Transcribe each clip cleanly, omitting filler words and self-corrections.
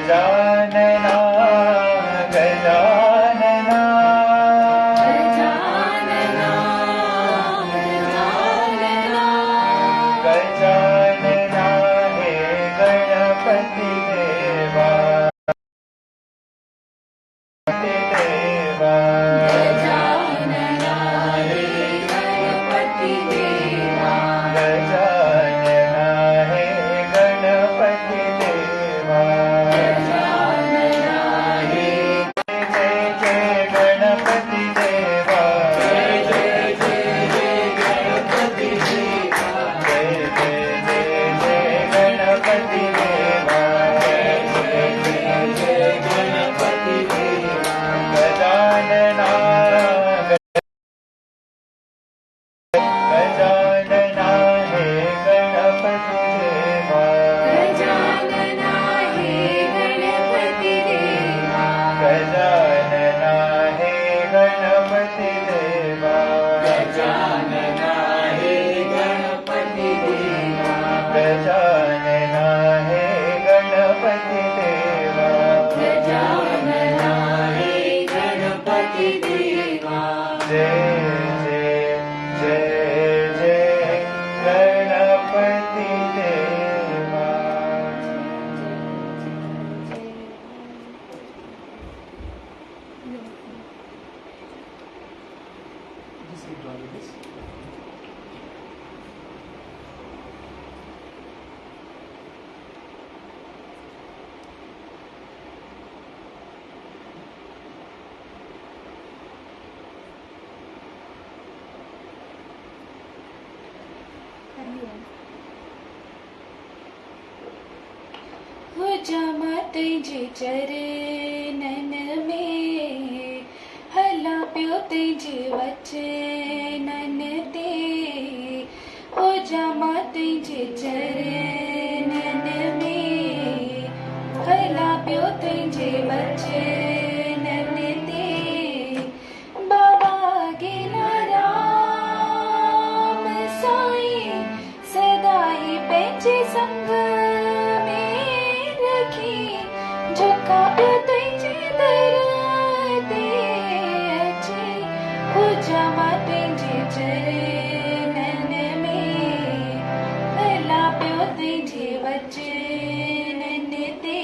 गजानना गजानना गजानना गजानना गजानना हे गणपति देवा देवा गजानना हे गणपति देवा गजानना हे गणपति देवा गजानना हे जय जय गणपति देवा जय जय जय जय गणपति देवा जय जय जय जय गणपति देवा जय जय जय जय गणपति देवा गजानना गजानना हे गणपति देवा गजानना हे गणपति देवा गजानना हे गणपति देवा गजानना हे गणपति देवा गजानना हे गणपति देवा गजानना हे गणपति देवा जय जय जय जय गणपति देवा हो जामा तुझे चरणन में हला पियो तुझे वचनन ते हो जामा तुझे चरणन में हला पियो तुझे वचनन ते बाबा गिला राम साईं सदाई पंहिंजे संग में रखी झुका पियो तुंहिंजे दर ते अची हो जामा तुंहिंजे चरणन में हला पियो तुंहिंजे वचनन ते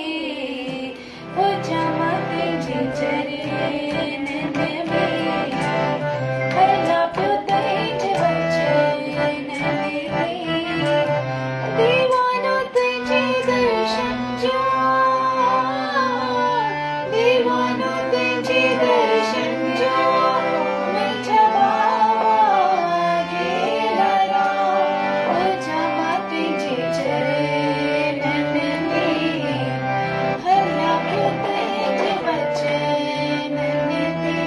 हो जामा तुंहिंजे चरणन में हला पियो तुंहिंजे वचनन ते दीवानो तुझे दर्शन जो दीवानो तुझे दर्शन जो मुझे बाबा गेला राम हो जामा तुझे चरणन में हला पियो तुझे वचनन ते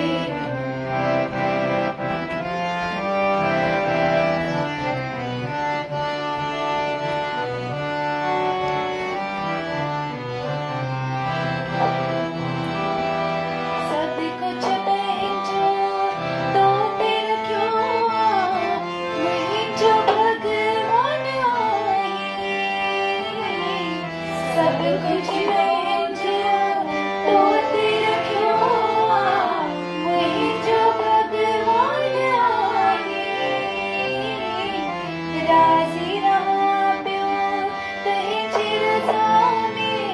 सब कुछ पंहिंजो तो ते रखियो मुंहिंजो भॻवान आहे सब कुछ पंहिंजो तो ते रखियो मुंहिंजो भॻवान आहे राज़ी रहां पियो तुंहिंजी रज़ा में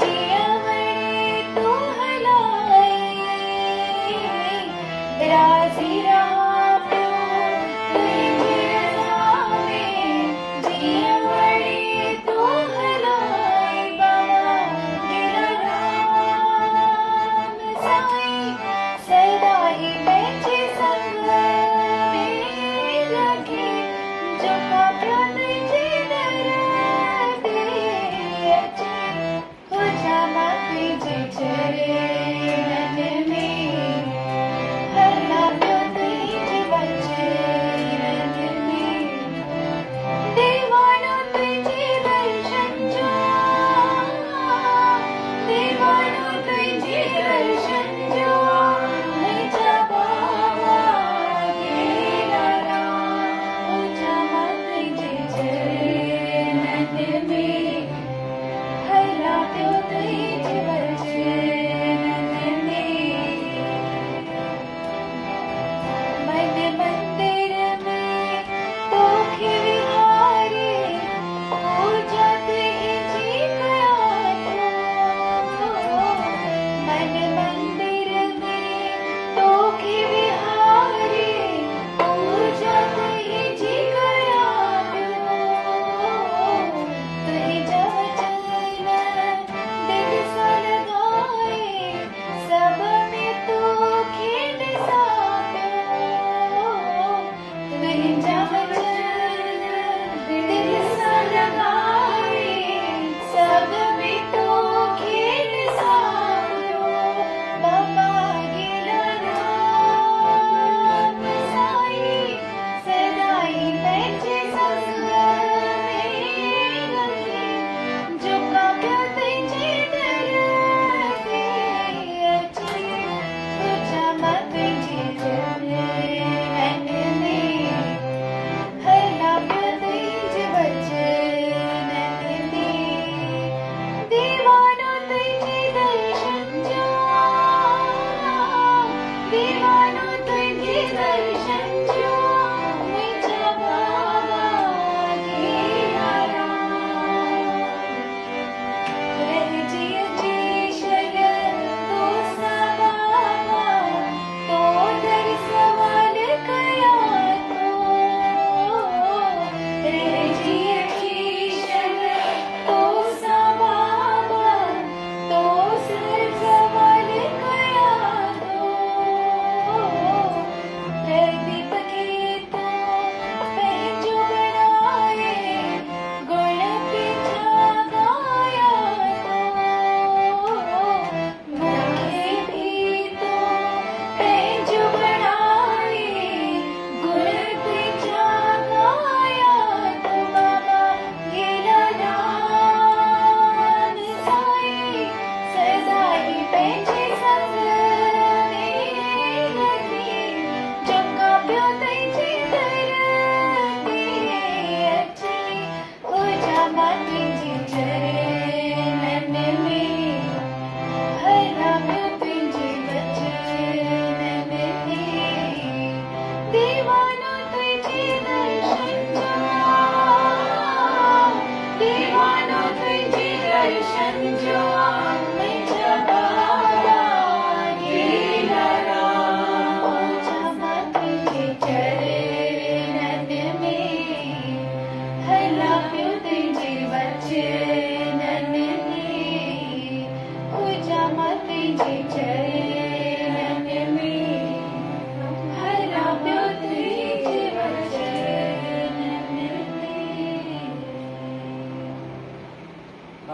जीअं वणे तूं हलाए राज़ी रहां पियो तुंहिंजी रज़ा में जीअं वणे तूं हलाए बाबा गिला राम साईं सदाई पंहिंजे संग में रखी झुका पियो तुंहिंजे दर ते अची हो जामा तुंहिंजे चरणन में हला पियो तुंहिंजे वचनन में दीवानो तुंहिंजे दर्शन जो दीवानो तुंहिंजे दर्शन जो मुंहिंजा बाबा गेला राम हो जामा तुंहिंजे चरणन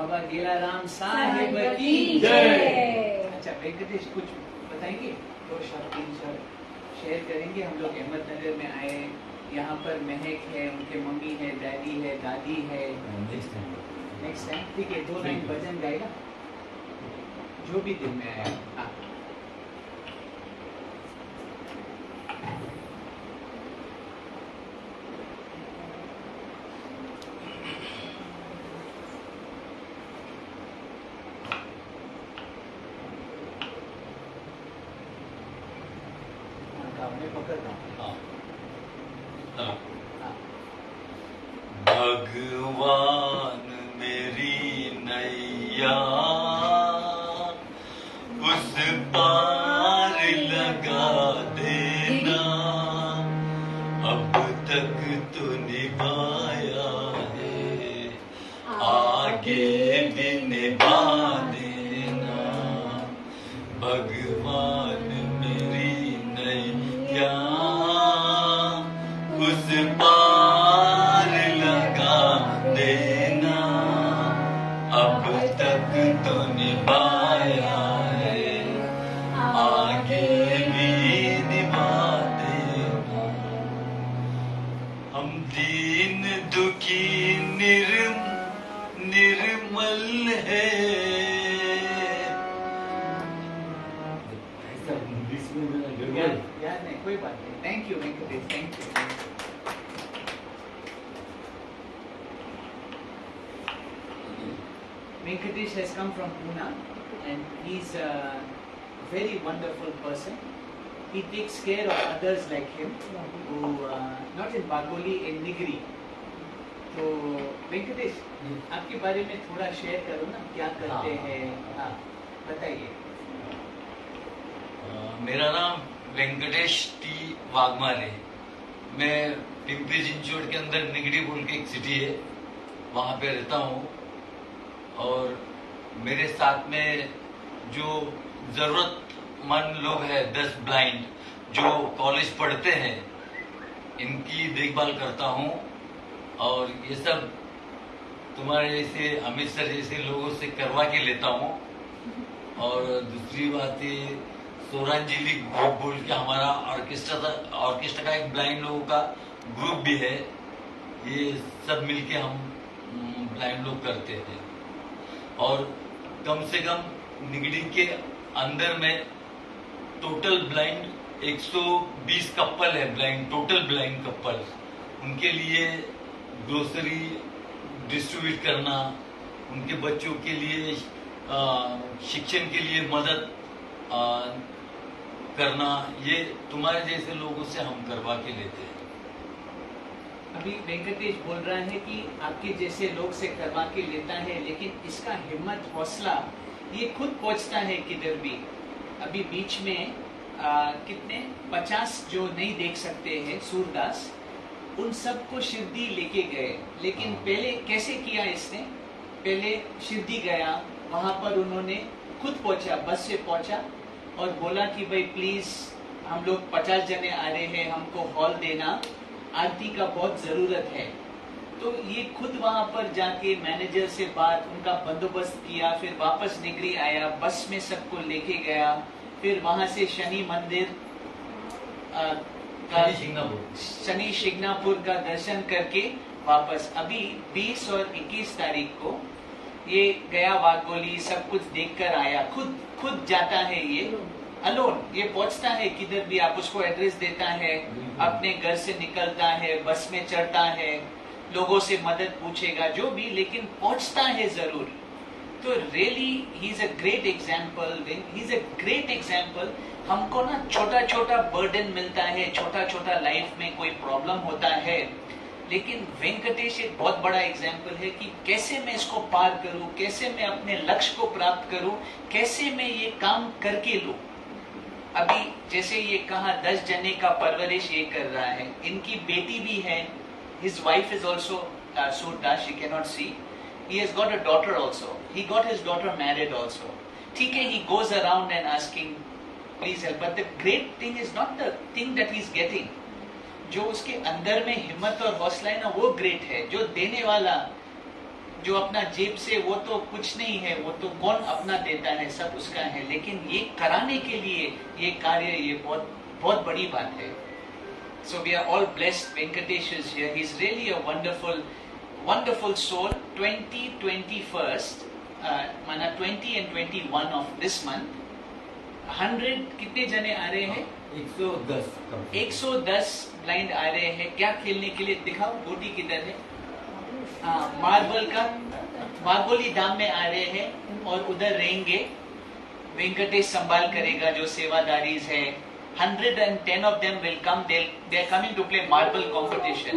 बाबा गेलाराम साहिब की जय। अच्छा वेंकटेश कुछ बताएंगे? 2 शब्द 3 शब्द शेयर करेंगे। हम लोग अहमदनगर में आए, यहाँ पर महक है, उनके मम्मी है, डैडी है, दादी है। नेक्स्ट टाइम ठीक है, 2 लाइन भजन गाएगा जो भी दिल में आया। हाँ मैं पकड़ता हूँ। भगवान मेरी नैया उस पार लगा देना, अब तक तो निभाया है, आगे भी निभा देना। भगवान मेरी नैया उस पार लगा देना, अब तक तो निभाया है, आगे भी निभा देना। हम दीन दुखी निर्मल है। याद नहीं, कोई बात नहीं। Thank you Venkatesh, thank you. Venkatesh has come from Pune and he's a very wonderful person. He takes care of others like him who not in Bagoli, in Nigri. तो वेंकटेश आपके बारे में थोड़ा शेयर करो ना, क्या करते हैं? हाँ बताइए। मेरा नाम वेंकटेश टी वाघमार है। मैं पिंपरी चिंचवड के अंदर निगड़ी बोल के एक सिटी है, वहाँ पे रहता हूँ। और मेरे साथ में जो जरूरतमंद लोग हैं, 10 ब्लाइंड जो कॉलेज पढ़ते हैं, इनकी देखभाल करता हूँ। और ये सब तुम्हारे जैसे अमित सर जैसे लोगों से करवा के लेता हूँ। और दूसरी बात ये सोरांजिली ग्रुप बोल के हमारा ऑर्केस्ट्रा का एक ब्लाइंड लोगों का ग्रुप भी है। ये सब मिलके हम ब्लाइंड लोग करते हैं। और कम से कम निगड़ी के अंदर में टोटल ब्लाइंड 120 कपल है, ब्लाइंड टोटल ब्लाइंड कपल। उनके लिए ग्रोसरी डिस्ट्रीब्यूट करना, उनके बच्चों के लिए शिक्षण के लिए मदद करना, ये तुम्हारे जैसे लोगों से हम करवा के लेते हैं। अभी वेंकटेश बोल रहा है कि आपके जैसे लोग से करवा के लेता है, लेकिन इसका हिम्मत हौसला ये खुद पहुंचता है किधर भी। अभी बीच में कितने 50 जो नहीं देख सकते हैं सूरदास, उन सबको शिरडी लेके गए। लेकिन पहले कैसे किया इसने? पहले शिरडी गया, वहां पर उन्होंने खुद पहुंचा, बस से पहुंचा और बोला कि भाई प्लीज हम लोग 50 जने आ रहे हैं, हमको हॉल देना, आरती का बहुत जरूरत है। तो ये खुद वहां पर जाके मैनेजर से बात, उनका बंदोबस्त किया, फिर वापस निगरी आया, बस में सबको लेके गया, फिर वहां से शनि मंदिर शनि शिंगणापुर का दर्शन करके वापस। अभी 20 और 21 तारीख को ये गया वाघोली, सब कुछ देखकर आया, खुद जाता है ये अलोन। ये पहुंचता है किधर भी, आप उसको एड्रेस देता है, अपने घर से निकलता है, बस में चढ़ता है, लोगों से मदद पूछेगा जो भी, लेकिन पहुंचता है जरूर। तो really he is a great example, he is a great example. हमको ना छोटा छोटा बर्डन मिलता है, छोटा छोटा लाइफ में कोई प्रॉब्लम होता है, लेकिन वेंकटेश एक बहुत बड़ा एग्जाम्पल है कि कैसे मैं इसको पार करूं, कैसे मैं अपने लक्ष्य को प्राप्त करूं, कैसे मैं ये काम करके लूं। अभी जैसे ये कहा 10 जने का परवरिश ये कर रहा है, इनकी बेटी भी है, his wife is also Surda, she cannot see. He has got a daughter also. He got his daughter married also. ठीक है, he goes around and asking, please help. But the great thing is not the thing that he's getting. जो उसके अंदर में हिम्मत और हौसला है ना, वो ग्रेट है। जो देने वाला जो अपना जेब से, वो तो कुछ नहीं है, वो तो कौन अपना देता है, सब उसका है, लेकिन ये कराने के लिए ये कार्य, ये बहुत बहुत बड़ी बात है. So we are all blessed. Venkatesh is here. He's really a wonderful soul. 21st, माना 20 and 21 of this month, 100 कितने जने आ रहे हैं? 110 ब्लाइंड आ रहे हैं. क्या खेलने के लिए? दिखाओ, गोटी किधर है? मार्बल का, मार्बोली धाम में आ रहे हैं और उधर रहेंगे. वेंकटेश संभाल करेगा जो सेवादारीज है. 110 of them will come. They are coming to play marble competition.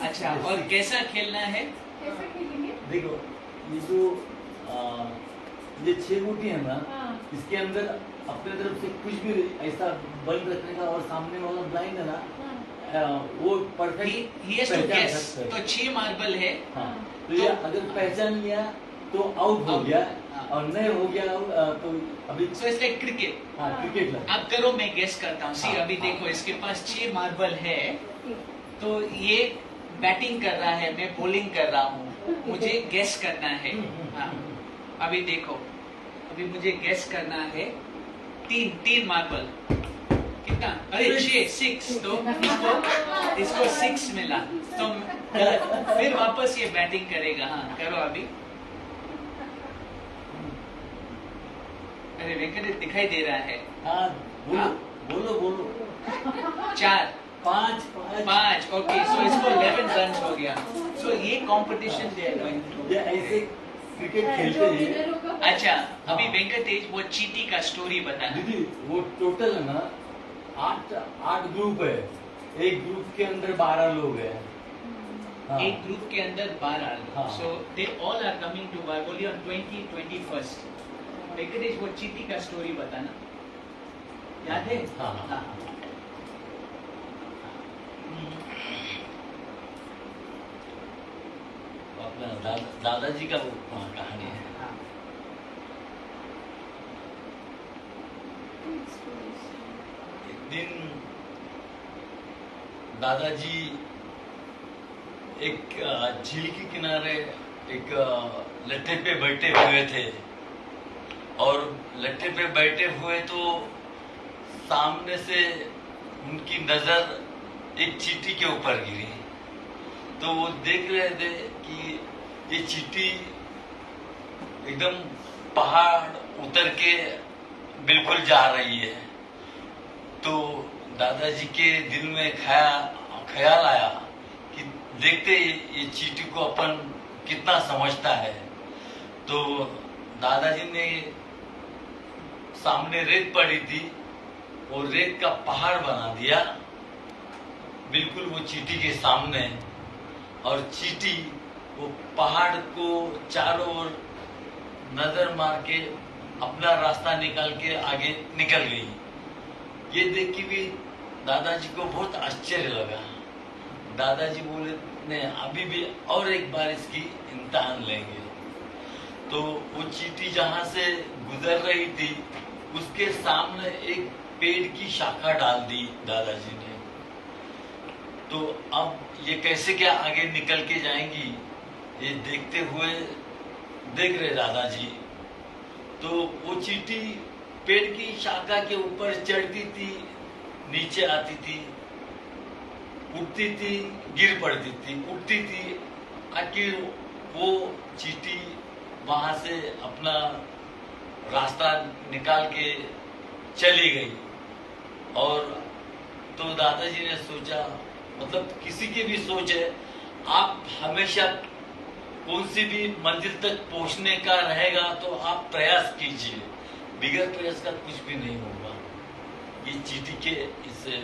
अच्छा, और कैसा खेलना है? देखो, ये जो ये 6 गोटी है ना, इसके अंदर अपने तरफ से कुछ भी ऐसा बंद रखने का, और सामने वाला ब्लाइंड है ना, वो perfect He has to guess. तो 6 मार्बल है. हाँ, तो ये अगर पहचान लिया तो आउट हो गया, और नहीं हो गया तो अभी So it's like cricket. हाँ, क्रिकेट लगा. अब करो, मैं गेस करता हूँ. सी, हाँ, अभी हाँ. देखो, इसके पास 6 मार्बल है, तो ये बैटिंग कर रहा है, मैं बॉलिंग कर रहा हूँ, मुझे गेस करना है. हाँ, अभी देखो, अभी मुझे गेस करना है. 3 मार्बल कितना? अरे 6. तो इसको 6 मिला, तो फिर वापस ये बैटिंग करेगा. हाँ, करो अभी. अरे वेंकटेश दिखाई दे रहा है. हाँ, हाँ? बोलो 4, 5. ओके. सो इसको 11 रन हो गया. सो ये कंपटीशन दे ये ऐसे क्रिकेट खेलते हैं. अच्छा, अभी वेंकटेश वो चीटी का स्टोरी बताना. दीदी, वो टोटल है ना 8 ग्रुप है. एक ग्रुप के अंदर 12 लोग हैं. हाँ. एक ग्रुप के अंदर 12 लोग. हाँ. So they all are coming to वारगोली ऑन 21st. वेंकटेश वो चीटी का स्टोरी बताना, याद है? हाँ. अपना दादाजी का वो कहानी है. एक दिन दादाजी एक झील के किनारे एक लट्ठे पे बैठे हुए थे, और लट्ठे पे बैठे हुए तो सामने से उनकी नजर एक चींटी के ऊपर गिरी. तो वो देख रहे थे कि ये चींटी एकदम पहाड़ उतर के बिल्कुल जा रही है. तो दादाजी के दिल में ख्याल आया कि देखते ये चींटी को अपन कितना समझता है. तो दादाजी ने सामने रेत पड़ी थी, और रेत का पहाड़ बना दिया बिल्कुल वो चींटी के सामने. और चींटी वो पहाड़ को चारों ओर नजर मार के अपना रास्ता निकाल के आगे निकल गई. ये देख के भी दादाजी को बहुत आश्चर्य लगा. दादाजी बोले, नहीं, अभी भी और एक बार इसकी इम्तिहान लेंगे. तो वो चींटी जहां से गुजर रही थी, उसके सामने एक पेड़ की शाखा डाल दी दादाजी ने. तो अब ये कैसे क्या आगे निकल के जाएंगी, ये देखते हुए देख रहे दादाजी. तो वो चींटी पेड़ की शाखा के ऊपर चढ़ती थी, नीचे आती थी, उठती थी, गिर पड़ती थी, उठती थी. आखिर वो चींटी वहां से अपना रास्ता निकाल के चली गई. और तो दादाजी ने सोचा, मतलब किसी की भी सोच है, आप हमेशा कौन सी भी मंजिल तक पहुंचने का रहेगा तो आप प्रयास कीजिए, बिगैर प्रयास का कुछ भी नहीं होगा. ये चींटी के इससे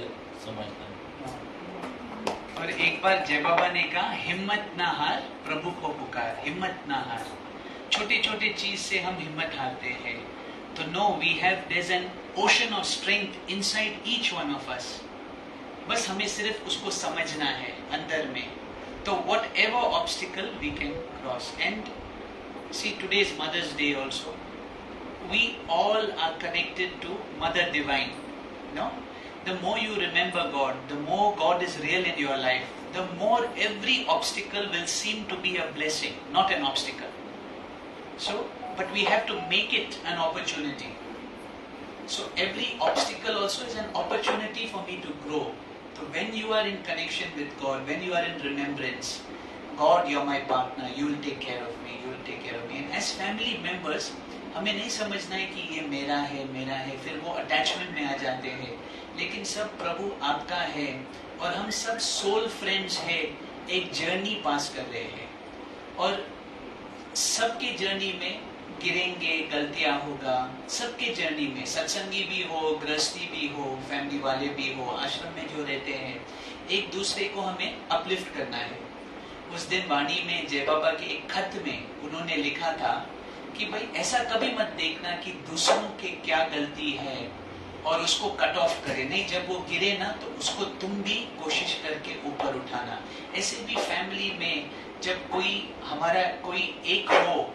समझना है. और एक बार जय बाबा ने कहा, हिम्मत ना हार, प्रभु को पुकार. हिम्मत ना हार. छोटे छोटे चीज से हम हिम्मत हारते हैं. तो no, we have, there is an ocean of strength inside each one of us. बस हमें सिर्फ उसको समझना है अंदर में. तो whatever obstacle we can cross. And see, today is mother's day also. We all are connected to mother divine. No? The more you remember God, the more God is real in your life, the more every obstacle will seem to be a blessing, not an obstacle. So, but we have to make it an opportunity. So every obstacle also is an opportunity for me to grow. So when you are in connection with God, when you are in remembrance, God, you're my partner, you will take care of me, you will take care of me. And as family members, हमें नहीं समझना है कि ये मेरा है, फिर वो अटैचमेंट में आ जाते हैं. लेकिन सब प्रभु आपका है और हम सब सोल फ्रेंड्स हैं, एक जर्नी पास कर रहे हैं. और सबके जर्नी में गिरेंगे, गलतियां होगा, सबके जर्नी में, सत्संगी भी हो, गृहस्थी भी हो, फैमिली वाले भी हो, आश्रम में जो रहते हैं, एक दूसरे को हमें अपलिफ्ट करना है. उस दिन वाणी में जय बाबा के एक खत में उन्होंने लिखा था कि भाई ऐसा कभी मत देखना कि दूसरों के क्या गलती है और उसको कट ऑफ करे. नहीं, जब वो गिरे ना तो उसको तुम भी कोशिश करके ऊपर उठाना. ऐसे भी फैमिली में जब हमारा कोई एक हो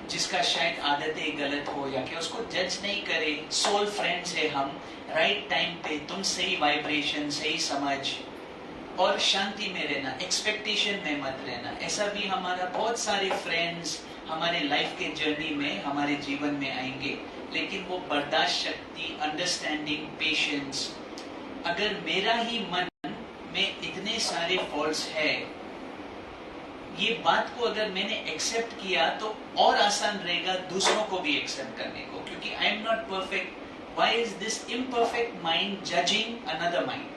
जिसका शायद आदतें गलत हो या कि उसको जज नहीं करे, सोल फ्रेंड्स है हम, राइट टाइम पे तुम सही वाइब्रेशन, सही समझ और शांति में रहना, एक्सपेक्टेशन में मत रहना. ऐसा भी हमारा बहुत सारे फ्रेंड्स हमारे लाइफ के जर्नी में हमारे जीवन में आएंगे, लेकिन वो बर्दाश्त शक्ति, अंडरस्टैंडिंग, पेशेंस. अगर मेरा ही मन में इतने सारे फॉल्ट्स है, ये बात को अगर मैंने एक्सेप्ट किया तो और आसान रहेगा दूसरों को भी एक्सेप्ट करने को, क्योंकि I am not perfect. Why is this imperfect mind judging another mind?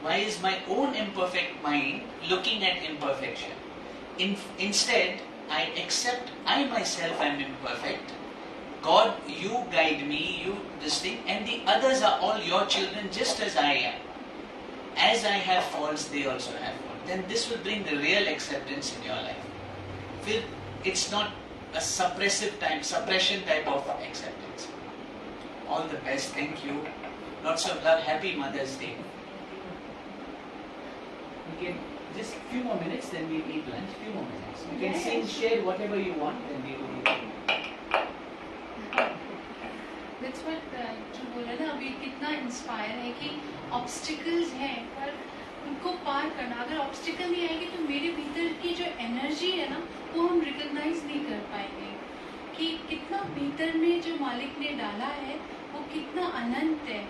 Why is my own imperfect mind looking at imperfection? Instead, I accept I myself am imperfect. God, you guide me, you this thing, and the others are all your children just as I am. As I have faults, they also have faults. Then this will bring the real acceptance in your life. It's not a suppression type of acceptance. All the best. Thank you. Lots of love. Happy Mother's Day. We can just few more minutes, then we'll eat lunch. Few more minutes. You can sing, share whatever you want, then we will eat. That's what जो बोला ना अभी, कितना inspire है कि obstacles हैं पर उनको पार करना. अगर ऑब्स्टिकल नहीं आएगी तो मेरे भीतर की जो एनर्जी है ना वो हम रिकॉग्नाइज नहीं कर पाएंगे कि कितना भीतर में जो मालिक ने डाला है वो कितना अनंत है.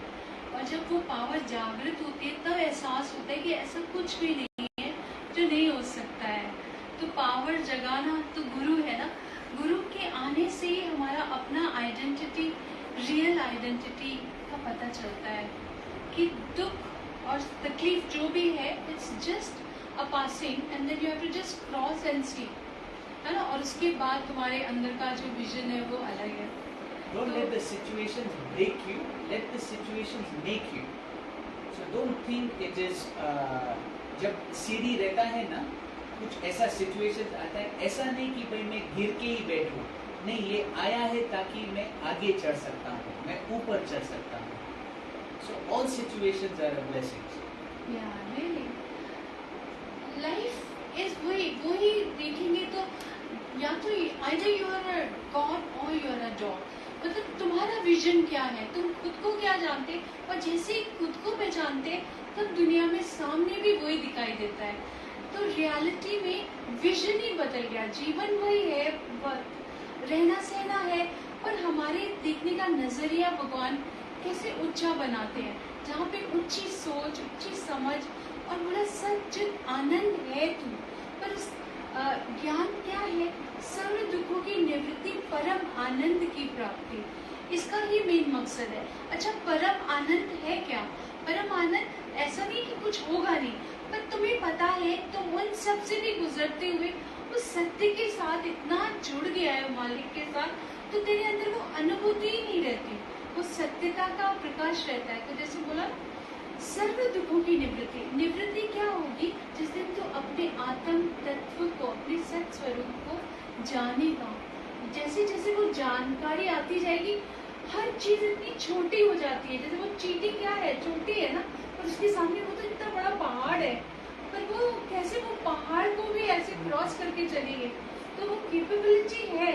और जब वो पावर जागृत होती है तब एहसास होता है कि ऐसा कुछ भी नहीं है जो नहीं हो सकता है. तो पावर जगाना तो गुरु है ना. गुरु के आने से ही हमारा अपना आइडेंटिटी, रियल आइडेंटिटी का पता चलता है कि दुख और तकलीफ जो भी है it's just a passing and then you have to just cross and see, है ना. और उसके बाद तुम्हारे अंदर का जो विजन है वो अलग है. Don't let the situations break you. Let the situations make you. So don't think it is. जब सीढ़ी रहता है ना, कुछ ऐसा सिचुएशन आता है, ऐसा नहीं कि भाई मैं गिर के ही बैठूं. नहीं, ये आया है ताकि मैं आगे चढ़ सकता हूँ, मैं ऊपर चढ़ सकता हूँ. So all situations are a blessing. Yeah, really. Life is वही देखेंगे तो या तो either you are a God or you are a dog. मतलब तुम्हारा विजन क्या है, तुम खुद को क्या जानते, और जैसे ही खुद को पहचानते तब दुनिया में सामने भी वही दिखाई देता है. तो रियलिटी में विजन ही बदल गया. जीवन वही है, रहना सहना है, और हमारे देखने का नजरिया भगवान कैसे ऊंचा बनाते हैं, जहाँ पे ऊंची सोच, ऊंची समझ और बड़ा सच्चित आनंद है तू. पर ज्ञान क्या है? सर्व दुखों की निवृत्ति, परम आनंद की प्राप्ति. इसका ही मेन मकसद है. अच्छा, परम आनंद है क्या? परम आनंद ऐसा नहीं कि कुछ होगा नहीं, पर तुम्हें पता है तुम उन सब से भी गुजरते हुए उस सत्य के साथ इतना जुड़ गया है, मालिक के साथ, तो तेरे अंदर वो अनुभूति ही नहीं रहती, वो सत्यता का प्रकाश रहता है. तो जैसे बोला सर्व दुखों की निवृत्ति क्या होगी? जिस दिन तो अपने आत्म तत्व को, अपने सत स्वरूप को जानेगा. जैसे जैसे वो जानकारी आती जाएगी, हर चीज इतनी छोटी हो जाती है. जैसे वो चींटी क्या है, छोटी है ना, और उसके सामने वो तो इतना बड़ा पहाड़ है, पर वो कैसे वो पहाड़ को भी ऐसे क्रॉस करके चली गई. तो वो कैपेबिलिटी है.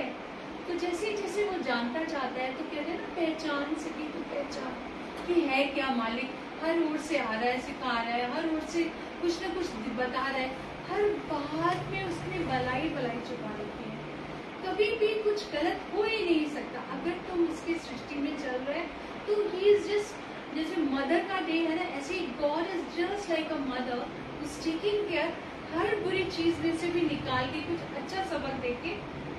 तो जैसे जैसे वो जानता जाता है तो कहते हैं ना, पहचान सकी तो पहचान कि है क्या मालिक. हर ओर से आ रहा है, सिखा रहा है, हर ओर से कुछ ना कुछ बता रहा है, हर बात में उसने भलाई भलाई छुपा रखी है। कभी भी कुछ गलत हो ही नहीं सकता अगर तुम उसकी सृष्टि में चल रहे हैं। तो ही इज जस्ट, जैसे मदर का डे है ना, ऐसे ही God is just like a mother is taking care, हर बुरी चीज में से भी निकाल के कुछ अच्छा सबक देके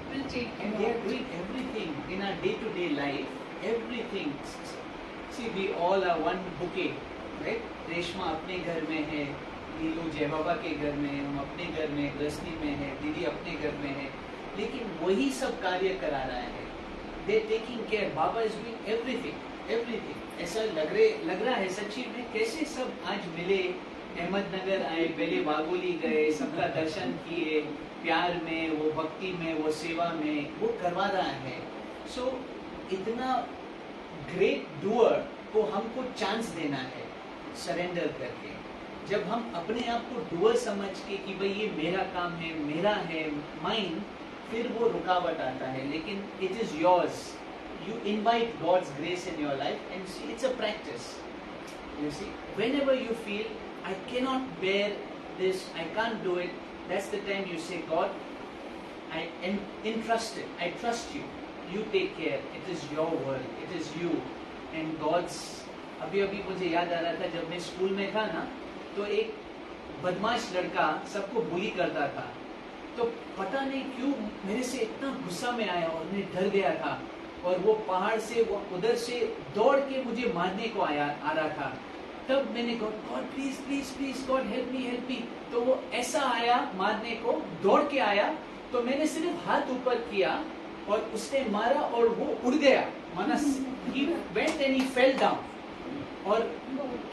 will take care And they are of it. doing everything in our day-to-day life. Everything. See, we all are one bouquet, right? Reshma अपने घर में है, नीलू जय बाबा के घर में, हम अपने घर में, गृहस्थी में है, दीदी अपने घर में है, लेकिन वही सब कार्य करा रहा है। They taking care. Baba is doing everything, everything. ऐसा लग रहा है सच्ची में, कैसे सब आज मिले, अहमदनगर आए, पहले वागोली गए, सबका दर्शन किए, प्यार में, वो भक्ति में, वो सेवा में, वो करवा रहा है। सो इतना ग्रेट डूअर को हमको चांस देना है सरेंडर करके। जब हम अपने आप को डूअर समझ के कि भाई ये मेरा काम है, मेरा है, माइन, फिर वो रुकावट आता है। लेकिन it is yours, you invite God's grace in your life and see it's a practice. You see, whenever you feel, I cannot bear this, I can't do it, that's the time you say, God, I am entrusted, I trust you, you take care, it is your world, it is you, and God's, अभी मुझे याद आ रहा था जब मैं school में था ना, तो एक बदमाश लड़का सबको बुली करता था, तो पता नहीं क्यों मेरे से इतना गुस्सा में आया और मैं डर गया था, और वो पहाड़ से वो उधर से दौड़ के मुझे मारने को आ रहा था। तब मैंने God please please please God help me, तो वो ऐसा आया मारने को, दौड़ के आया, तो मैंने सिर्फ हाथ ऊपर किया और उसने मारा और वो उड़ गया, माना he went and he fell down। और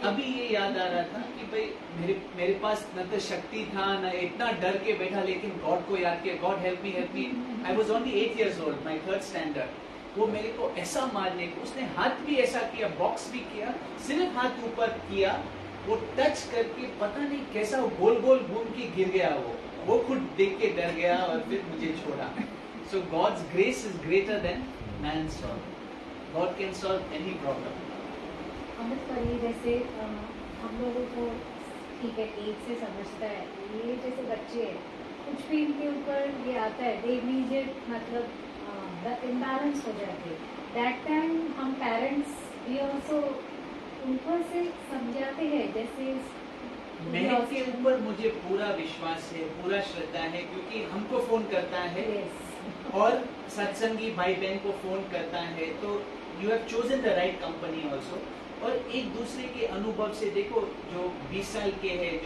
अभी ये याद आ रहा था कि भाई मेरे पास न तो शक्ति था, न इतना डर के बैठा, लेकिन गॉड को याद किया, God help me. I was only 8 years old, my 3rd standard। वो मेरे को ऐसा मारने को, उसने हाथ भी ऐसा किया, बॉक्स भी किया, सिर्फ हाथ ऊपर किया, वो टच करके पता नहीं कैसा गोल गोल घूम के गिर गया, वो खुद देख के डर गया और फिर मुझे छोड़ा। So God's grace is greater than man solve. God can solve any problem. Amit पर ये जैसे हम लोगों को ठीक है एक से समझता है, ये जैसे बच्चे हैं, कुछ भी इनके ऊपर ये आता है, दे इमीडिएट मतलब इम्बैलेंस हो जाते। दैट टाइम हम पेरेंट्स भी ऑल्सो उनको से समझाते हैं, जैसे महक के ऊपर मुझे पूरा विश्वास है, पूरा श्रद्धा है, क्योंकि हमको फोन करता है और सत्संगी भाई बहन को फोन करता है, तो you have chosen the right company also. और एक दूसरे के अनुभव से देखो, जो 20 साल के है,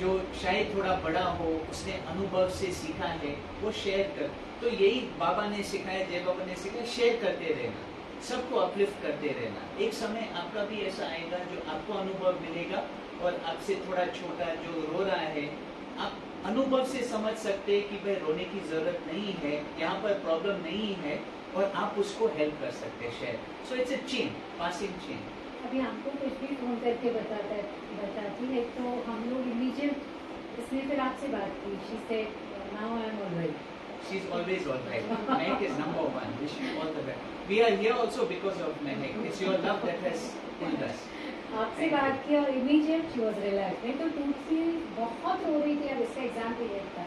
जो शायद थोड़ा बड़ा हो, उसने अनुभव से सीखा है, वो शेयर कर। तो यही बाबा ने सिखाया, जय बाबा ने सिखाया, शेयर करते रहना, सबको अपलिफ्ट करते रहना। एक समय आपका भी ऐसा आएगा जो आपको अनुभव मिलेगा, और आपसे थोड़ा छोटा जो रो रहा है, आप अनुभव से समझ सकते हैं कि भाई रोने की जरूरत नहीं है, यहाँ पर प्रॉब्लम नहीं है, और आप उसको हेल्प कर सकते हैं, share. So it's a chain, passing chain. अभी हमको कुछ भी फोन करके बताती है तो हम लोग इमीडिएट इसने फिर आपसे बात की, she said now I am alright. She is always all right. Mehak is number one. Wish you all the best. We are here also because of Mehak. It's your love that has pulled us. आपसे बात की और immediate she was relax. नहीं तो टूटती बहुत रो रही थी। अब इसका एग्जाम क्लियर था,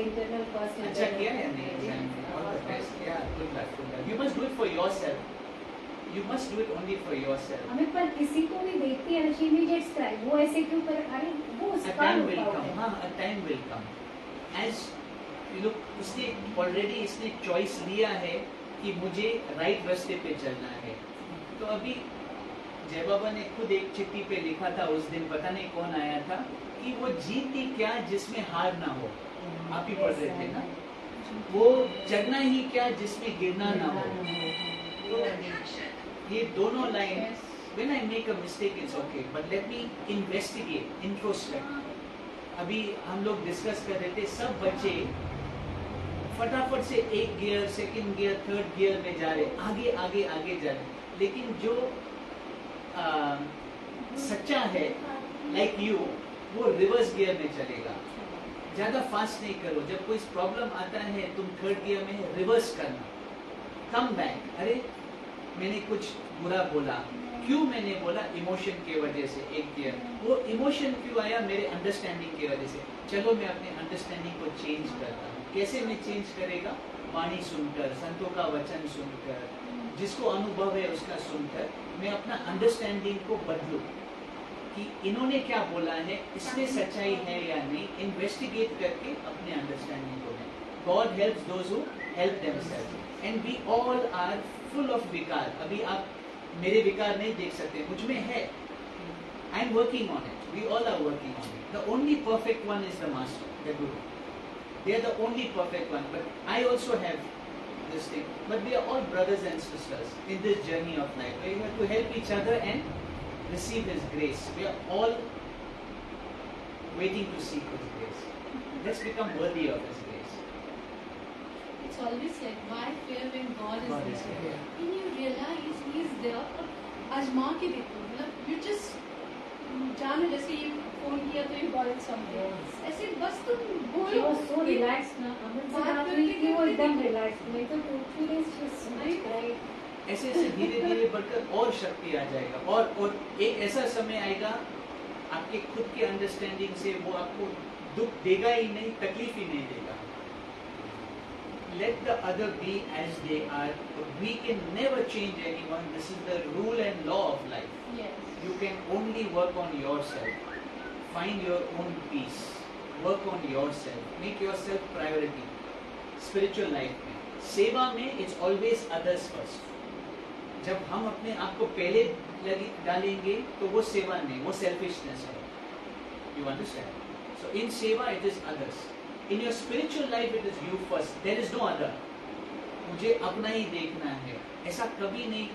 इंटरनल फर्स्ट। अच्छा किया या नहीं exam? All the best. Yeah, good luck, good luck. You must do it for yourself. You must do it only for yourself. हमें पर किसी को भी देखती है शी इमीडिएट क्राई, वो ऐसे क्यों कर, अरे वो A उसका time will come. हाँ, a time will come. As you look, उसने already इसने choice लिया है कि मुझे right रास्ते पे चलना है। तो अभी जय बाबा ने खुद एक चिट्ठी पे लिखा था उस दिन, पता नहीं कौन आया था, कि वो जीती क्या जिसमें हार ना हो। आप ही पढ़ रहे थे ना, वो चढ़ना ही क्या जिसमें गिरना ना हो। तो ये दोनों line, when I make a mistake it's okay, but let me investigate, introspect। अभी हम लोग डिस्कस कर रहे थे, सब बच्चे फटाफट से एक gear, second gear, third gear में जा रहे, आगे आगे आगे जा रहे, लेकिन जो सच्चा है लाइक यू, वो रिवर्स गियर में चलेगा। ज्यादा फास्ट नहीं करो, जब कोई प्रॉब्लम आता है तुम थर्ड गियर में रिवर्स करना, कम बैक। अरे मैंने कुछ बुरा बोला, क्यों मैंने बोला इमोशन की वजह से एक दिया, वो इमोशन क्यों आया मेरे अंडरस्टैंडिंग की वजह से। चलो मैं अपने अंडरस्टैंडिंग को चेंज करता हूँ। कैसे मैं चेंज करेगा? वाणी सुनकर, संतों का वचन सुनकर, जिसको अनुभव है उसका सुनकर मैं अपना अंडरस्टैंडिंग को बदलूं कि इन्होंने क्या बोला है, इसमें सच्चाई है या नहीं, इन्वेस्टिगेट करके अपने अंडरस्टैंडिंग को मैं। God helps those who help themselves and we all are full of विकार। अभी आप मेरे विकार नहीं देख सकते, मुझ में है। I am working on it, we all are working on it. The only perfect one is the master, the guru. They are the only perfect one, but I also have this thing. But we are all brothers and sisters in this journey of life. We have to help each other and receive His grace. We are all waiting to seek His grace. Let's become worthy of His grace. It's always like, why fear when God God is is there? there. When you realize He is there, और आजमा के देखो, मतलब you just जानो, जैसे ये phone किया तो you got it something. ऐसे बस तुम She बोलो. was so relaxed ना, अमन से बात हुई कि वो एकदम relaxed, मैं तो totally just so much cried. ऐसे ऐसे धीरे धीरे बढ़कर और शक्ति आ जाएगा, और एक ऐसा समय आएगा आपके खुद के अंडरस्टैंडिंग से वो आपको दुख देगा ही नहीं, तकलीफ ही नहीं देगा। Let the other be as they are. We can never change anyone. This is the rule and law of life. Yes. You can only work on yourself. Find your own peace. Work on yourself. Make yourself priority. Spiritual life में, सेवा में, it's always others first. जब हम अपने आप को पहले डालेंगे तो वो सेवा नहीं, वो selfishness है. You understand? So in seva it is others. In your spiritual life it is you first. There is no other. मुझे अपना ही देखना है। ऐसा कभी नहीं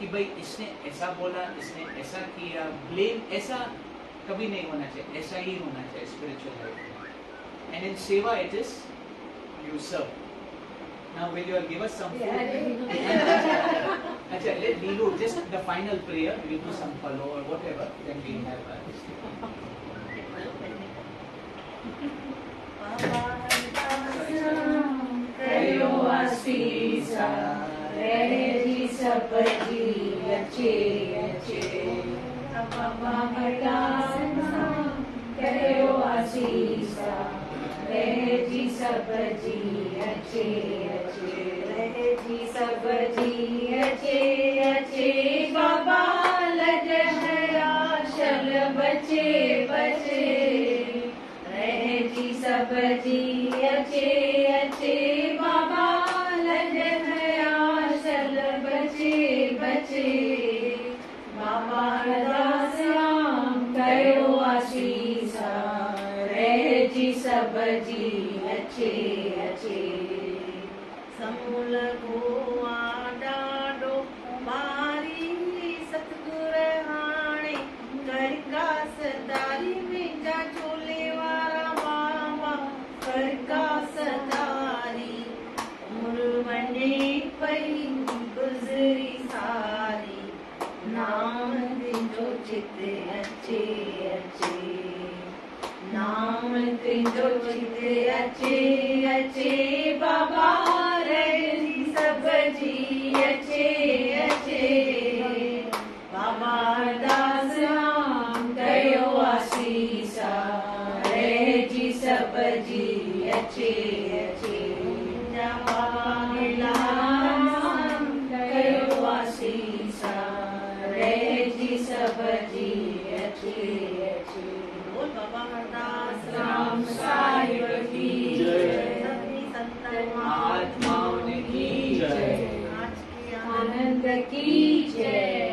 कि भाई इसने ऐसा बोला, इसने ऐसा किया, ब्लेम ऐसा कभी नहीं होना चाहिए। ऐसा ही होना चाहिए spiritual life में। And in seva it is you serve. Now will you all give us some food? अच्छा, let Leelu just the final prayer. We'll do some follow or whatever. Then we have this thing. करो आशीषा रहे जी सब जी अच्छे अच्छे। बाबा हटाना करो आशीषा रहे जी सब जी अच्छे अच्छे। रहे जी सब जी अच्छे अच्छे। बाबा लज हरा शल बचे बचे। रहे जी सब जी अच्छे अच्छे। बाबा लज हरा शल बचे बचे। बाबा दास राम करो आशीषा रहे जी सब जी अच्छे अच्छे। समूल गोवा डाडो मारी सतगुर हाणे घर का सदारी में जा चोले वाला बाबा घर का सदारी। मुरवने पई गुजरी सारी नाम दिंजो चित अच्छे अच्छे। नाम तुझो चित अच्छे अच्छे। बाबा रहे सब जी अच्छे अच्छे। बाबा दास राम कयो आशीषा रहे जी सब जी अच्छे अच्छे। बाबा राम कयो आशीषा रहे जी सब जी अच्छे अच्छे। बोल बाबा हरदास राम साहिब की जय। सभी संत महात्माओं की जय। आज की आनंद की जय।